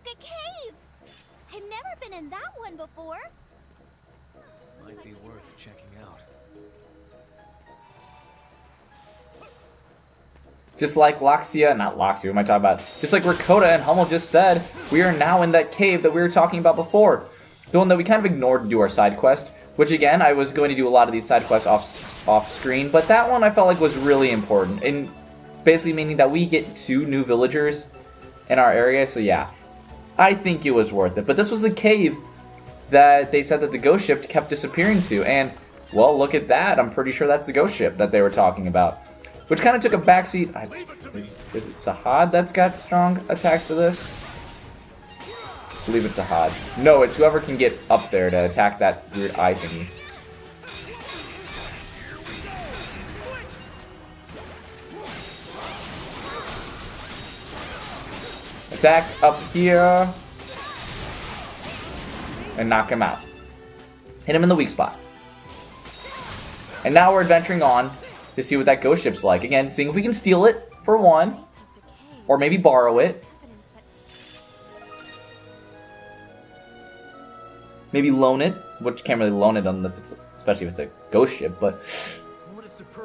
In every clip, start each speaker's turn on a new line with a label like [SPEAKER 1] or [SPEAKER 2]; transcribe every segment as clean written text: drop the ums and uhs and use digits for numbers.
[SPEAKER 1] Look, a cave! I've never been in that one before.
[SPEAKER 2] Might be worth checking out.
[SPEAKER 3] Just like Laxia, not Laxia, who am I talking about? Just like Rakota and Hummel just said, we are now in that cave that we were talking about before. The one that we kind of ignored to do our side quest, which again, I was going to do a lot of these side quests off screen, but that one I felt like was really important, and basically meaning that we get 2 new villagers in our area, so yeah. I think it was worth it, but this was a cave that they said that the ghost ship kept disappearing to, and, well, look at that, I'm pretty sure that's the ghost ship that they were talking about. Which kind of took a backseat. Is it Sahad that's got strong attacks to this? I believe it's Sahad. No, it's whoever can get up there to attack that weird eye thingy. Attack up here. And knock him out. Hit him in the weak spot. And now we're adventuring on to see what that ghost ship's like. Again, seeing if we can steal it, for one. Or maybe borrow it. Maybe loan it. Which can't really loan it, especially if it's a ghost ship, but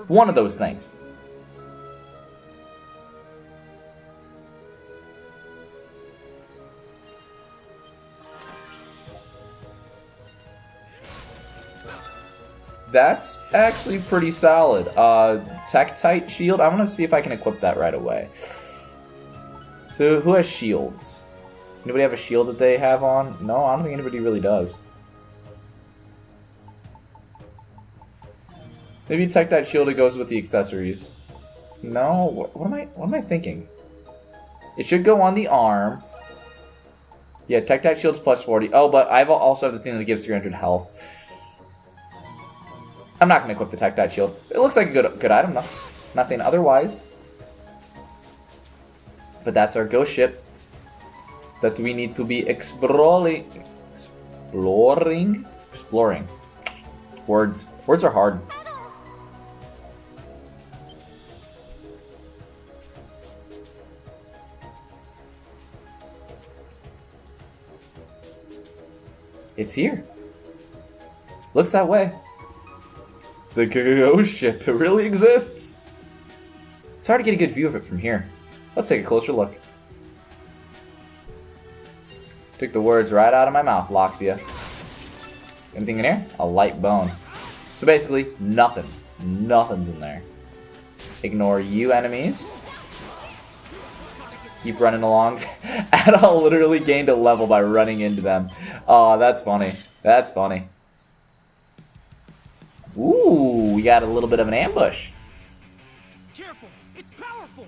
[SPEAKER 3] one of those things. That's actually pretty solid. Tektite shield. I want to see if I can equip that right away. So, who has shields? Anybody have a shield that they have on? No, I don't think anybody really does. Maybe Tektite shield it goes with the accessories. No, what am I thinking? It should go on the arm. Yeah, Tektite shield's plus 40. Oh, but I also have the thing that gives 300 health. I'm not going to equip the Tektite shield. It looks like a good item, though. Not saying otherwise. But that's our ghost ship that we need to be exploring. Words are hard. It's here. Looks that way. The ghost ship, it really exists. It's hard to get a good view of it from here. Let's take a closer look. Took the words right out of my mouth, Laxia. Anything in here? A light bone. So basically, nothing. Nothing's in there. Ignore you enemies. Keep running along. Adol literally gained a level by running into them. Oh, that's funny. That's funny. Ooh, we got a little bit of an ambush.
[SPEAKER 4] Careful, it's powerful.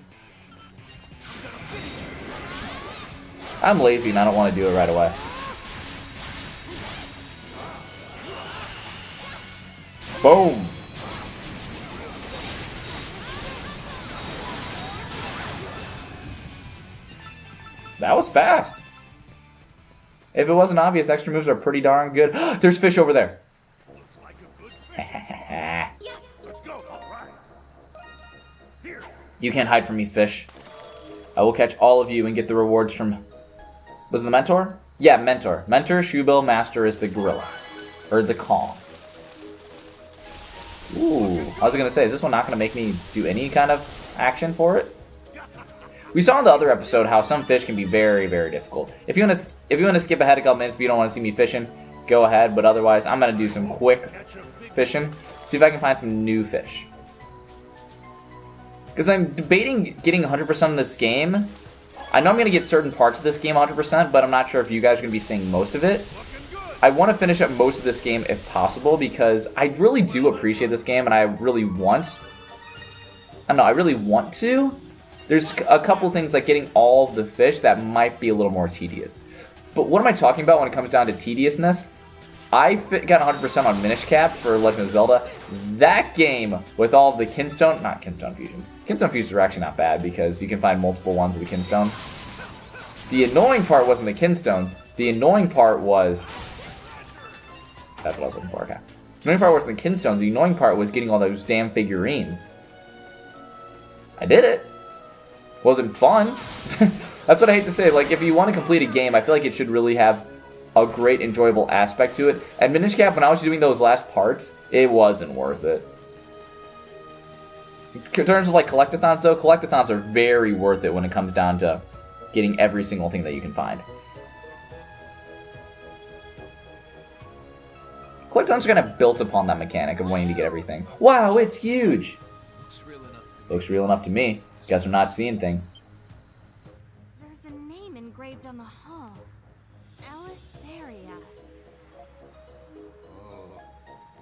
[SPEAKER 3] I'm lazy and I don't want to do it right away. Boom. That was fast. If it wasn't obvious, extra moves are pretty darn good. There's fish over there.
[SPEAKER 1] Yes.
[SPEAKER 4] Let's go. All right. Here.
[SPEAKER 3] You can't hide from me, fish. I will catch all of you and get the rewards from... Was it the mentor? Yeah, mentor. Mentor, Shubil, master is the gorilla. Or the Kong. Ooh. I was going to say, is this one not going to make me do any kind of action for it? We saw in the other episode how some fish can be very, very difficult. If you want to skip ahead a couple minutes if you don't want to see me fishing, go ahead. But otherwise, I'm going to do some quick fishing. See if I can find some new fish. Because I'm debating getting 100% of this game. I know I'm going to get certain parts of this game 100%, but I'm not sure if you guys are going to be seeing most of it. I want to finish up most of this game if possible, because I really do appreciate this game, and I really want... I don't know, I really want to. There's a couple things like getting all of the fish that might be a little more tedious. But what am I talking about when it comes down to tediousness? I got 100% on Minish Cap for Legend of Zelda. That game, with all the Kinstone... Not Kinstone Fusions. Kinstone Fusions are actually not bad, because you can find multiple ones of the Kinstone. The annoying part wasn't the Kinstones. The annoying part was... That's what I was looking for, okay. The annoying part wasn't the Kinstones. The annoying part was getting all those damn figurines. I did it. Wasn't fun. That's what I hate to say. Like, if you want to complete a game, I feel like it should really have a great, enjoyable aspect to it. And Minish Cap, when I was doing those last parts, it wasn't worth it. In terms of, like, collectathons, though, collectathons are very worth it when it comes down to getting every single thing that you can find. Collectathons are kind of built upon that mechanic of wanting to get everything. Wow, it's huge! Looks real enough to me. Guess we're not seeing things.
[SPEAKER 1] There's a name engraved on the hull. Eleutheria.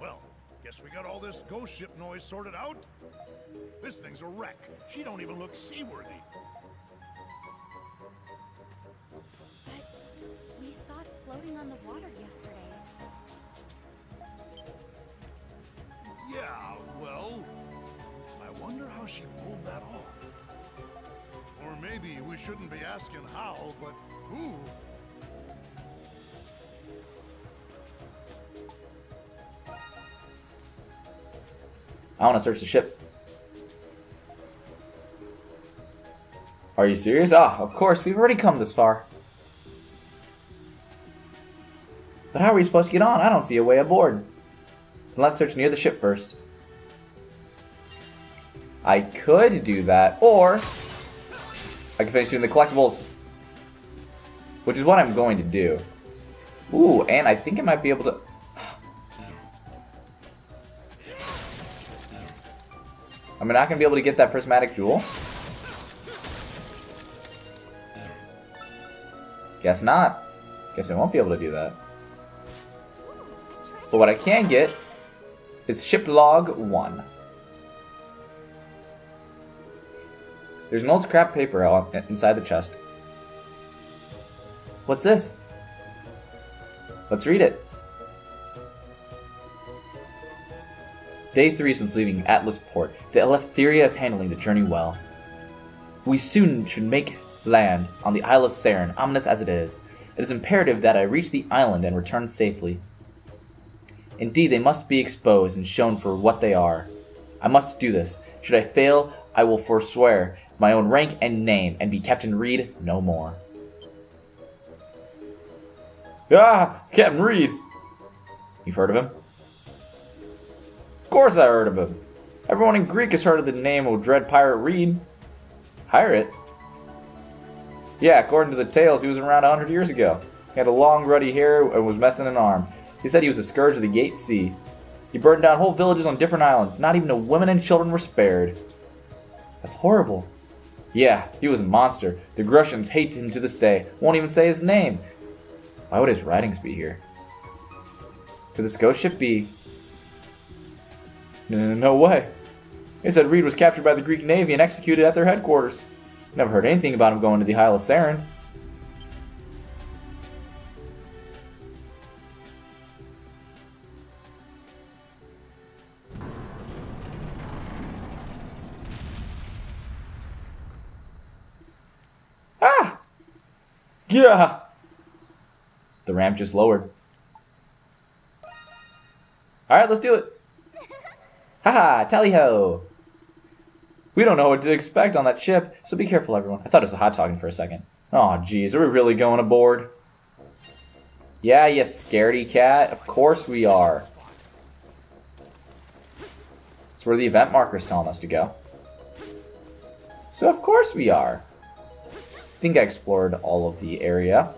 [SPEAKER 4] Well, guess we got all this ghost ship noise sorted out. This thing's a wreck. She don't even look seaworthy.
[SPEAKER 1] But we saw it floating on the water yesterday.
[SPEAKER 4] Yeah, well, I wonder how she pulled that off. Or maybe we shouldn't be asking how, but who?
[SPEAKER 3] I want to search the ship. Are you serious? Ah, of course, we've already come this far. But how are we supposed to get on? I don't see a way aboard. Let's search near the ship first. I could do that, or I can finish doing the collectibles, which is what I'm going to do. Ooh, and I think I might be able to... I'm not going to be able to get that prismatic jewel. Guess not. Guess I won't be able to do that. But what I can get is ship log 1. There's an old scrap paper inside the chest. What's this? Let's read it. Day 3 since leaving Atlas Port. The Eleutheria is handling the journey well. We soon should make land on the Isle of Saren, ominous as it is. It is imperative that I reach the island and return safely. Indeed, they must be exposed and shown for what they are. I must do this. Should I fail, I will forswear my own rank and name and be Captain Reed no more. Ah, Captain Reed! You've heard of him? Of course I heard of him. Everyone in Greek has heard of the name of Dread Pirate Reed. Pirate? Yeah, according to the tales, he was around 100 years ago. He had a long, ruddy hair and was missing an arm. He said he was a scourge of the Gate Sea. He burned down whole villages on different islands. Not even the women and children were spared. That's horrible. Yeah, he was a monster. The Grussians hate him to this day. Won't even say his name. Why would his writings be here? Could this ghost ship be... No way. They said Reed was captured by the Greek Navy and executed at their headquarters. Never heard anything about him going to the Isle of Saren. Ah! Yeah! The ramp just lowered. Alright, let's do it. Haha, tally-ho! We don't know what to expect on that ship, so be careful, everyone. I thought it was a hot talking for a second. Aw, jeez, are we really going aboard? Yeah, you scaredy cat. Of course we are. It's where the event marker's telling us to go. So of course we are. I think I explored all of the area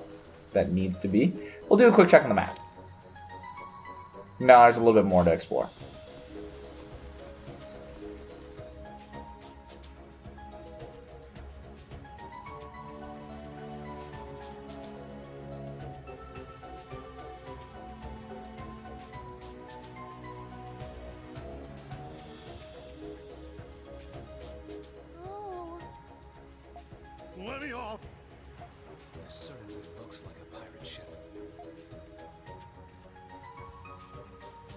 [SPEAKER 3] that needs to be. We'll do a quick check on the map. No, there's a little bit more to explore.
[SPEAKER 1] Oh,
[SPEAKER 4] Let me off.
[SPEAKER 2] This certainly looks like a pirate ship.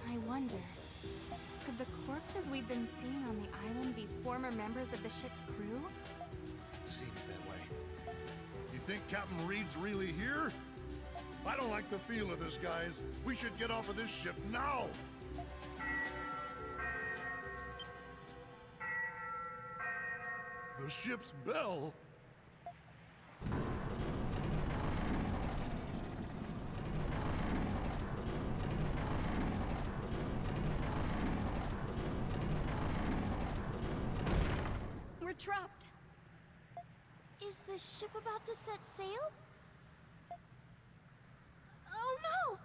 [SPEAKER 1] I wonder, could the corpses we've been seeing on the island be former members of the ship's crew?
[SPEAKER 2] Seems that way.
[SPEAKER 4] You think Captain Reed's really here? I don't like the feel of this, guys. We should get off of this ship now. The ship's bell.
[SPEAKER 1] trapped. Is the ship about to set sail? Oh no!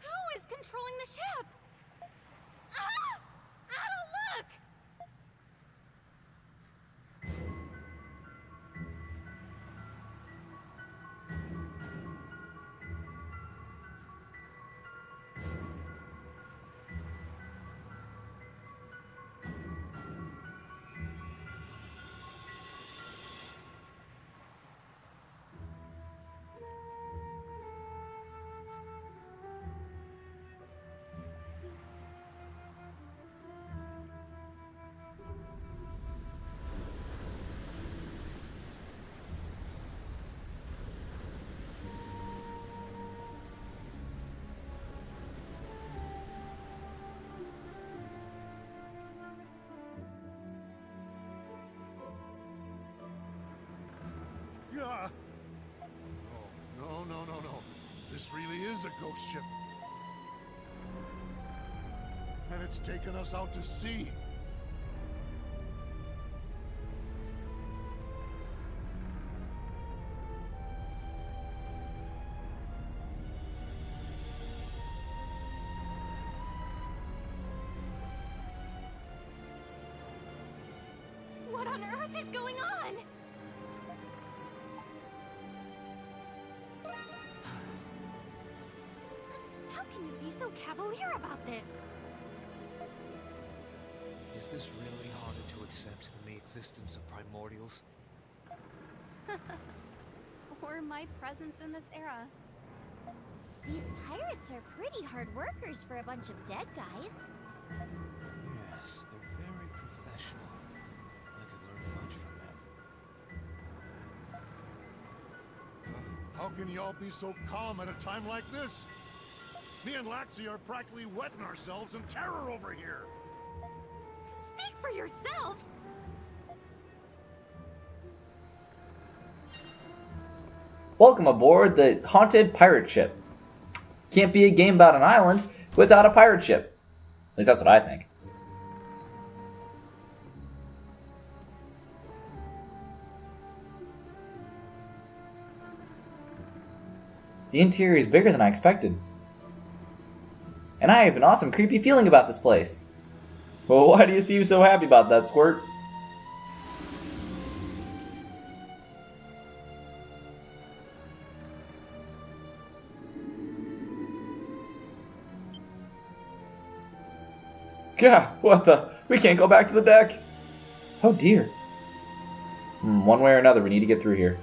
[SPEAKER 1] Who is controlling the ship? Ah! Ada, look!
[SPEAKER 4] Yeah. Oh, no. This really is a ghost ship. And it's taken us out to sea.
[SPEAKER 1] What on earth is going on? How can you be so cavalier about this?
[SPEAKER 2] Is this really harder to accept than the existence of primordials?
[SPEAKER 1] Or my presence in this era?
[SPEAKER 5] These pirates are pretty hard workers for a bunch of dead guys.
[SPEAKER 2] Yes, they're very professional. I could learn much from them.
[SPEAKER 4] How can y'all be so calm at a time like this? Me and Laxi are practically wetting ourselves in terror over here.
[SPEAKER 1] Speak for yourself!
[SPEAKER 3] Welcome aboard the haunted pirate ship. Can't be a game about an island without a pirate ship. At least that's what I think. The interior is bigger than I expected. And I have an awesome creepy feeling about this place. Well, why do you seem so happy about that, Squirt? Gah, what the? We can't go back to the deck. Oh dear. One way or another, we need to get through here.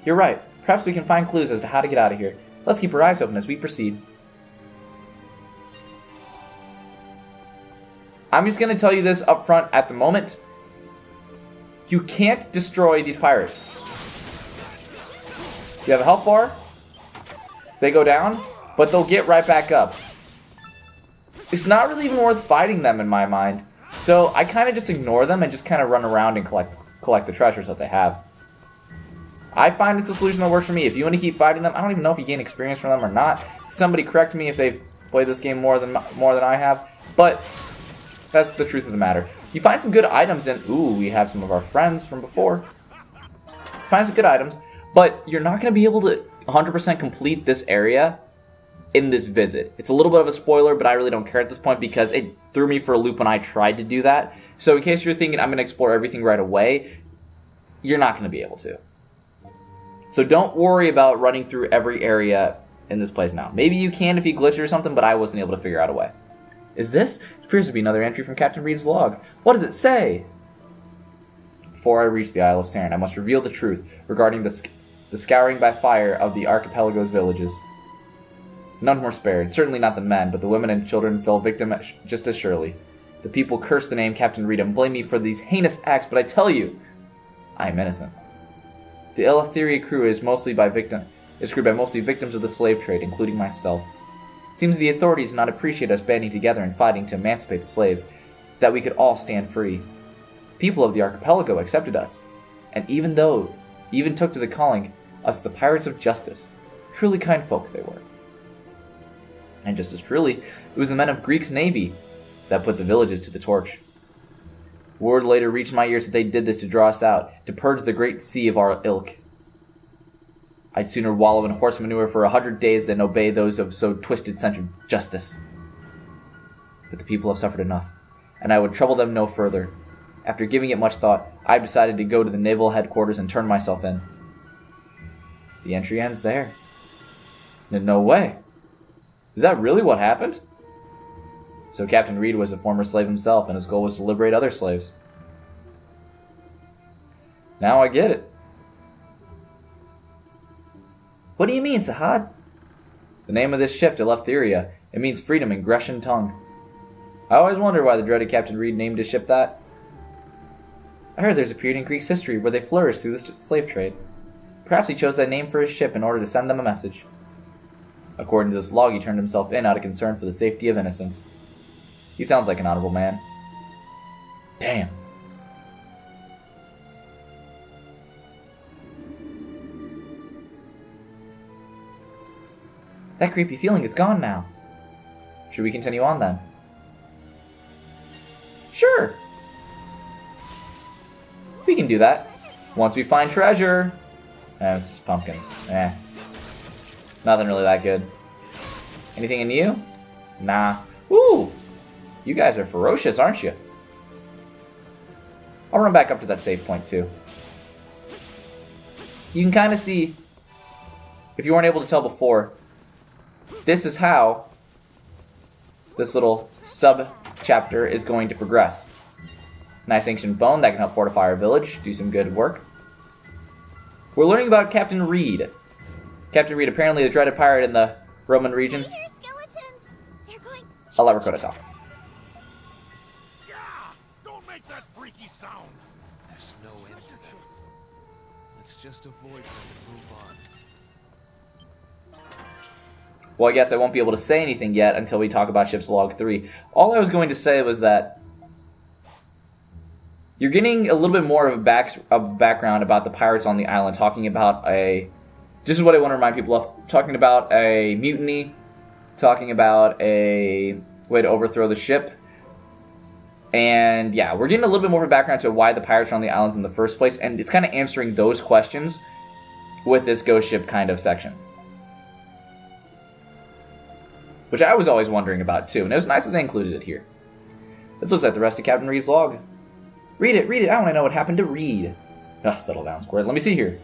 [SPEAKER 3] You're right. Perhaps we can find clues as to how to get out of here. Let's keep our eyes open as we proceed. I'm just going to tell you this up front at the moment. You can't destroy these pirates. You have a health bar. They go down, but they'll get right back up. It's not really even worth fighting them in my mind. So I kind of just ignore them and just kind of run around and collect the treasures that they have. I find it's a solution that works for me. If you want to keep fighting them, I don't even know if you gain experience from them or not. Somebody correct me if they've played this game more than I have. But that's the truth of the matter. You find some good items and ooh, we have some of our friends from before. Find some good items, but you're not going to be able to 100% complete this area in this visit. It's a little bit of a spoiler, but I really don't care at this point because it threw me for a loop when I tried to do that. So in case you're thinking I'm going to explore everything right away, you're not going to be able to. So don't worry about running through every area in this place now. Maybe you can if you glitch it or something, but I wasn't able to figure out a way. Is this? It appears to be another entry from Captain Reed's log. What does it say? Before I reach the Isle of Saren, I must reveal the truth regarding the scouring by fire of the archipelago's villages. None were spared, certainly not the men, but the women and children fell victim just as surely. The people cursed the name Captain Reed and blame me for these heinous acts, but I tell you, I am innocent. The Eleftheria crew is crewed by mostly victims of the slave trade, including myself. It seems the authorities do not appreciate us banding together and fighting to emancipate the slaves, that we could all stand free. People of the archipelago accepted us, and even took to the calling us the Pirates of Justice. Truly kind folk they were. And just as truly, it was the men of Greek's navy that put the villages to the torch. Word later reached my ears that they did this to draw us out, to purge the great sea of our ilk. I'd sooner wallow in horse manure for 100 days than obey those of so twisted sense of justice. But the people have suffered enough, and I would trouble them no further. After giving it much thought, I've decided to go to the naval headquarters and turn myself in. The entry ends there. No way. Is that really what happened? So Captain Reed was a former slave himself, and his goal was to liberate other slaves. Now I get it. What do you mean, Sahad? The name of this ship, Eleftheria. It means freedom in Grecian tongue. I always wondered why the dreaded Captain Reed named his ship that. I heard there's a period in Greek's history where they flourished through the slave trade. Perhaps he chose that name for his ship in order to send them a message. According to this log, he turned himself in out of concern for the safety of innocents. He sounds like an honorable man. Damn. That creepy feeling is gone now. Should we continue on then? Sure. We can do that. Once we find treasure. It's just pumpkin. Nothing really that good. Anything in you? Nah. Ooh! You guys are ferocious, aren't you? I'll run back up to that save point too. You can kind of see, if you weren't able to tell before, this is how this little sub-chapter is going to progress. Nice ancient bone that can help fortify our village, do some good work. We're learning about Captain Reed. Captain Reed, apparently a dreaded pirate in the Roman region.
[SPEAKER 5] Hey here, skeletons. They're going.
[SPEAKER 3] I'll let Ricotta talk.
[SPEAKER 4] Yeah! Don't make that freaky sound.
[SPEAKER 2] There's no end to them. Let's just avoid them and move on.
[SPEAKER 3] Well, I guess I won't be able to say anything yet until we talk about Ship's Log 3. All I was going to say was that you're getting a little bit more of a background about the pirates on the island, talking about this is what I want to remind people of, talking about a mutiny, talking about a way to overthrow the ship. And yeah, we're getting a little bit more of a background to why the pirates are on the islands in the first place, and it's kind of answering those questions with this ghost ship kind of section. Which I was always wondering about too, and it was nice that they included it here. This looks like the rest of Captain Reed's log. Read it, I want to know what happened to Reed. Ugh, settle down, Squirt. Let me see here.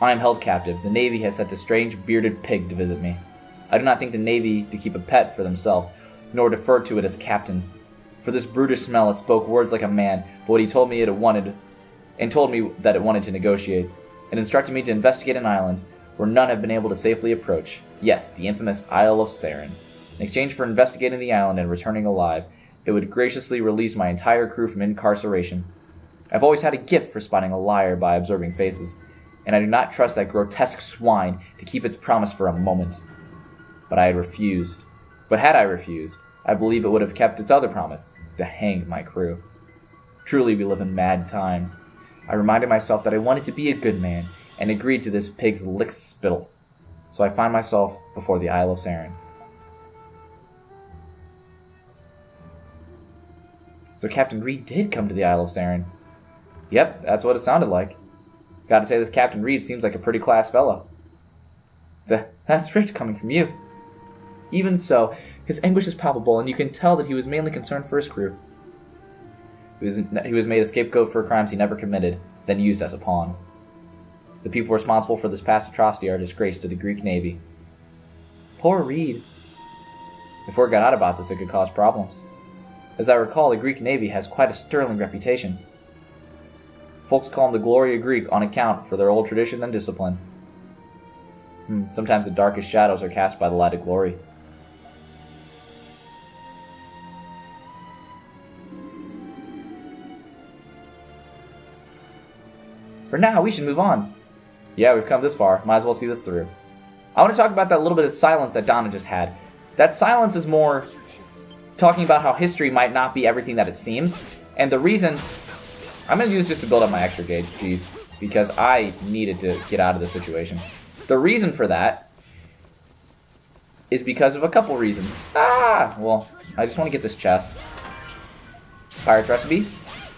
[SPEAKER 3] I am held captive. The Navy has sent a strange bearded pig to visit me. I do not think the Navy to keep a pet for themselves, nor defer to it as captain. For this brutish smell, it spoke words like a man, but what he told me told me that it wanted to negotiate. It instructed me to investigate an island where none have been able to safely approach. Yes, the infamous Isle of Saren. In exchange for investigating the island and returning alive, it would graciously release my entire crew from incarceration. I've always had a gift for spotting a liar by observing faces, and I do not trust that grotesque swine to keep its promise for a moment. But I had refused. But had I refused, I believe it would have kept its other promise, to hang my crew. Truly, we live in mad times. I reminded myself that I wanted to be a good man, and agreed to this pig's lick spittle. So I find myself before the Isle of Saren. So Captain Reed did come to the Isle of Saren. Yep, that's what it sounded like. Gotta say, this Captain Reed seems like a pretty class fellow. That's rich coming from you. Even so, his anguish is palpable, and you can tell that he was mainly concerned for his crew. He was made a scapegoat for crimes he never committed, then used as a pawn. The people responsible for this past atrocity are a disgrace to the Greek Navy. Poor Reed. If word got out about this, it could cause problems. As I recall, the Greek Navy has quite a sterling reputation. Folks call them the Gloria Greek on account for their old tradition and discipline. Sometimes the darkest shadows are cast by the light of glory. For now, we should move on. Yeah, we've come this far. Might as well see this through. I want to talk about that little bit of silence that Donna just had. That silence is more talking about how history might not be everything that it seems. And the reason... I'm going to use this just to build up my extra gauge, because I needed to get out of this situation. The reason for that is because of a couple reasons. Well, I just want to get this chest. Pirate's Recipe,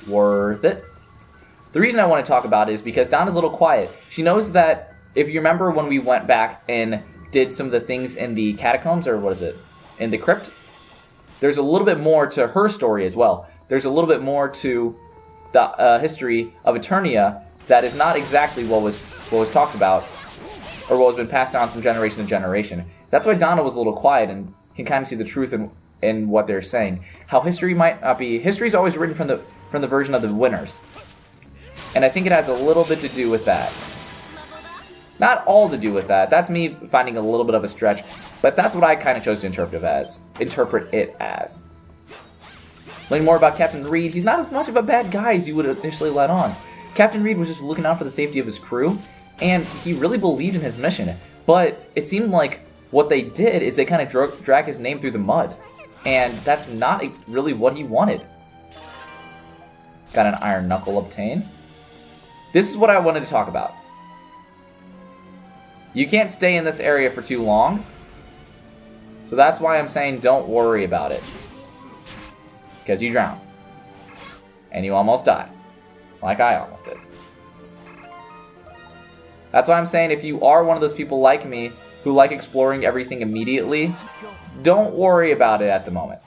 [SPEAKER 3] worth it. The reason I want to talk about it is because Donna's a little quiet. She knows that, if you remember when we went back and did some of the things in the catacombs, or what is it, in the crypt, there's a little bit more to her story as well. There's a little bit more to the history of Eternia that is not exactly what was talked about, or what has been passed down from generation to generation. That's why Donna was a little quiet and can kind of see the truth in what they're saying. How history might not be... History is always written from the version of the winners. And I think it has a little bit to do with that. Not all to do with that. That's me finding a little bit of a stretch. But that's what I kind of chose to interpret it as. Learning more about Captain Reed, he's not as much of a bad guy as you would initially let on. Captain Reed was just looking out for the safety of his crew, and he really believed in his mission. But it seemed like what they did is they kind of drag his name through the mud. And that's not really what he wanted. Got an iron knuckle obtained. This is what I wanted to talk about. You can't stay in this area for too long. So that's why I'm saying don't worry about it. Because you drown. And you almost die. Like I almost did. That's why I'm saying if you are one of those people like me who like exploring everything immediately, don't worry about it at the moment.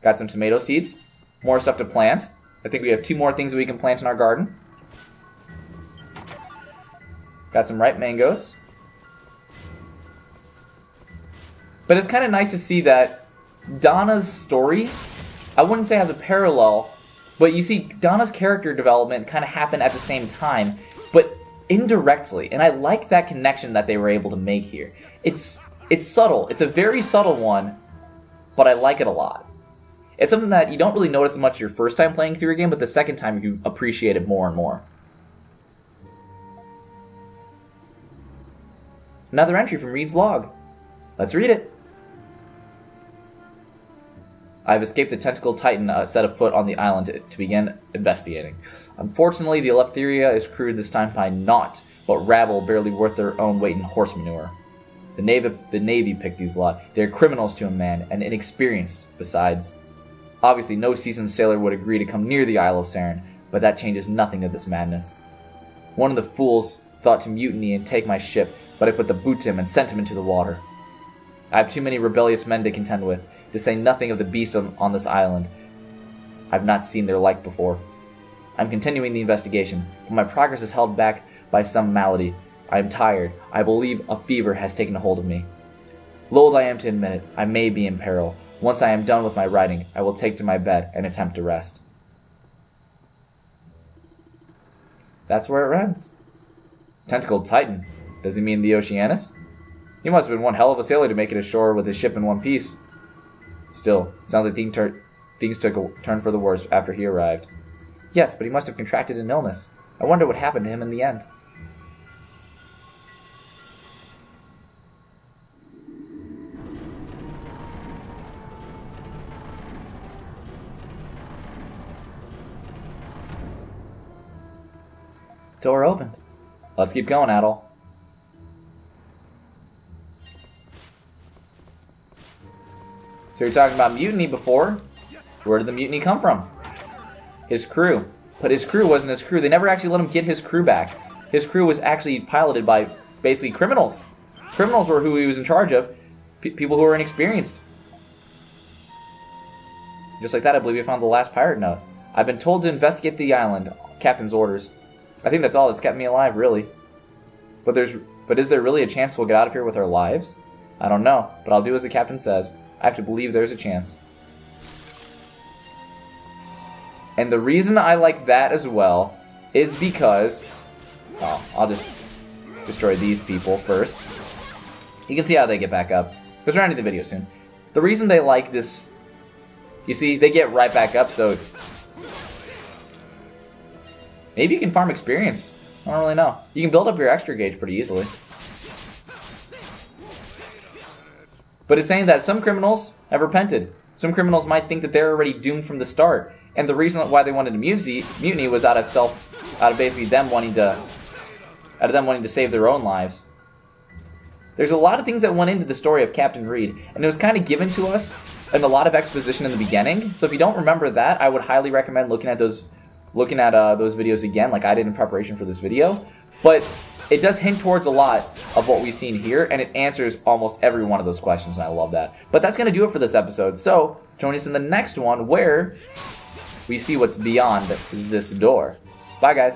[SPEAKER 3] Got some tomato seeds. More stuff to plant. I think we have 2 more things that we can plant in our garden. Got some ripe mangoes. But it's kind of nice to see that Donna's story, I wouldn't say has a parallel, but you see Donna's character development kind of happened at the same time, but indirectly. And I like that connection that they were able to make here. It's subtle. It's a very subtle one, but I like it a lot. It's something that you don't really notice much your first time playing through a game, but the second time you appreciate it more and more. Another entry from Reed's log. Let's read it. I have escaped the tentacled titan set afoot on the island to begin investigating. Unfortunately, the Eleftheria is crewed this time by naught but rabble barely worth their own weight in horse manure. The Navy picked these lot. They are criminals to a man, and inexperienced besides. Obviously, no seasoned sailor would agree to come near the Isle of Saren, but that changes nothing of this madness. One of the fools thought to mutiny and take my ship, but I put the boot to him and sent him into the water. I have too many rebellious men to contend with, to say nothing of the beasts on this island. I have not seen their like before. I am continuing the investigation, but my progress is held back by some malady. I am tired. I believe a fever has taken hold of me. Loath I am to admit it, I may be in peril. Once I am done with my writing, I will take to my bed and attempt to rest. That's where it ends. Tentacled Titan. Does he mean the Oceanus? He must have been one hell of a sailor to make it ashore with his ship in one piece. Still, sounds like things took a turn for the worse after he arrived. Yes, but he must have contracted an illness. I wonder what happened to him in the end. Door opened. Let's keep going, Adol. So you're talking about mutiny before. Where did the mutiny come from? His crew. But his crew wasn't his crew. They never actually let him get his crew back. His crew was actually piloted by basically criminals. Criminals were who he was in charge of. People who were inexperienced. Just like that, I believe we found the last pirate note. I've been told to investigate the island. Captain's orders. I think that's all that's kept me alive, really. But is there really a chance we'll get out of here with our lives? I don't know, but I'll do as the captain says. I have to believe there's a chance. And the reason I like that as well is because... Oh, I'll just destroy these people first. You can see how they get back up. Because we're ending the video soon. The reason they like this... You see, they get right back up, so... Maybe you can farm experience. I don't really know. You can build up your extra gauge pretty easily. But it's saying that some criminals have repented. Some criminals might think that they're already doomed from the start. And the reason why they wanted to mutiny was out of basically them wanting to save their own lives. There's a lot of things that went into the story of Captain Reed, and it was kind of given to us and a lot of exposition in the beginning. So if you don't remember that, I would highly recommend looking at those videos again, like I did in preparation for this video. But it does hint towards a lot of what we've seen here, and it answers almost every one of those questions, and I love that. But that's going to do it for this episode. So join us in the next one where we see what's beyond this door. Bye, guys.